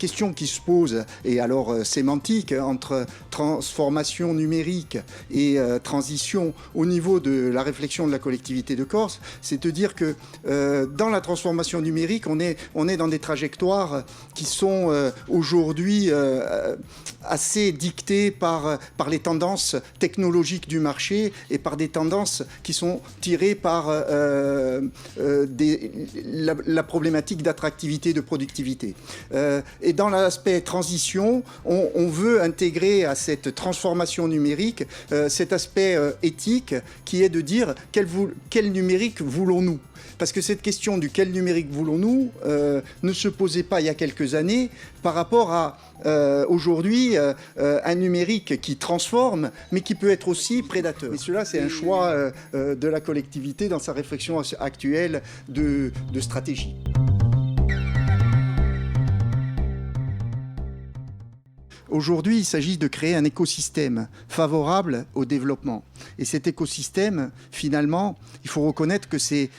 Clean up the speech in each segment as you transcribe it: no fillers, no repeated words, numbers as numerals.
question qui se pose, et alors sémantique, entre transformation numérique et transition au niveau de la réflexion de la collectivité de Corse, c'est de dire que dans la transformation numérique, on est dans des trajectoires qui sont aujourd'hui assez dictées par les tendances technologiques du marché et par des tendances qui sont tirées par la problématique d'attractivité, de productivité. Et dans l'aspect transition, on veut intégrer à cette transformation numérique cet aspect éthique qui est de dire quel numérique voulons-nous ? Parce que cette question du quel numérique voulons-nous ne se posait pas il y a quelques années par rapport à aujourd'hui un numérique qui transforme mais qui peut être aussi prédateur. Et cela, c'est un choix de la collectivité dans sa réflexion actuelle de stratégie. Aujourd'hui, il s'agit de créer un écosystème favorable au développement. Et cet écosystème, finalement, il faut reconnaître que c'est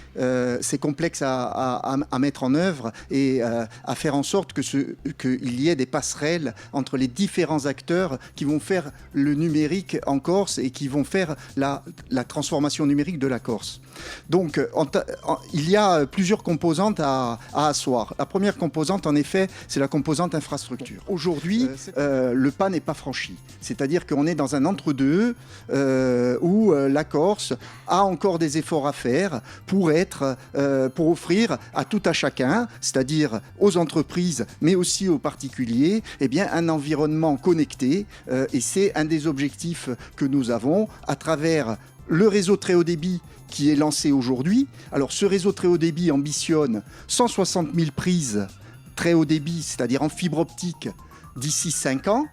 complexe à mettre en œuvre et à faire en sorte qu'il y ait des passerelles entre les différents acteurs qui vont faire le numérique en Corse et qui vont faire la transformation numérique de la Corse. Donc, il y a plusieurs composantes à asseoir. La première composante, en effet, c'est la composante infrastructure. Aujourd'hui, le pas n'est pas franchi. C'est-à-dire qu'on est dans un entre-deux où la Corse a encore des efforts à faire pour offrir à tout à chacun, c'est-à-dire aux entreprises, mais aussi aux particuliers, eh bien, un environnement connecté. Et c'est un des objectifs que nous avons à travers le réseau très haut débit qui est lancé aujourd'hui. Alors, ce réseau très haut débit ambitionne 160 000 prises très haut débit, c'est-à-dire en fibre optique, d'ici 5 ans.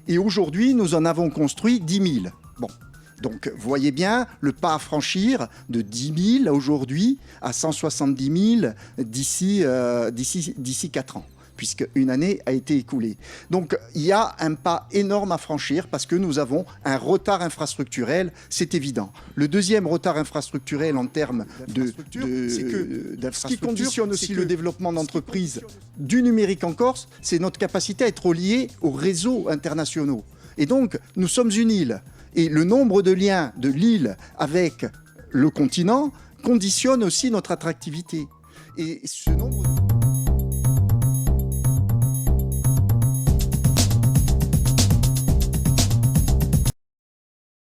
Et aujourd'hui, nous en avons construit 10 000. Bon. Donc, vous voyez bien le pas à franchir de 10 000 aujourd'hui à 170 000 d'ici 4 ans, puisqu'une année a été écoulée. Donc, il y a un pas énorme à franchir parce que nous avons un retard infrastructurel, c'est évident. Le deuxième retard infrastructurel en termes ce qui conditionne aussi le développement d'entreprises du numérique en Corse, c'est notre capacité à être reliés aux réseaux internationaux. Et donc, nous sommes une île. Et le nombre de liens de l'île avec le continent conditionne aussi notre attractivité. Et ce nombre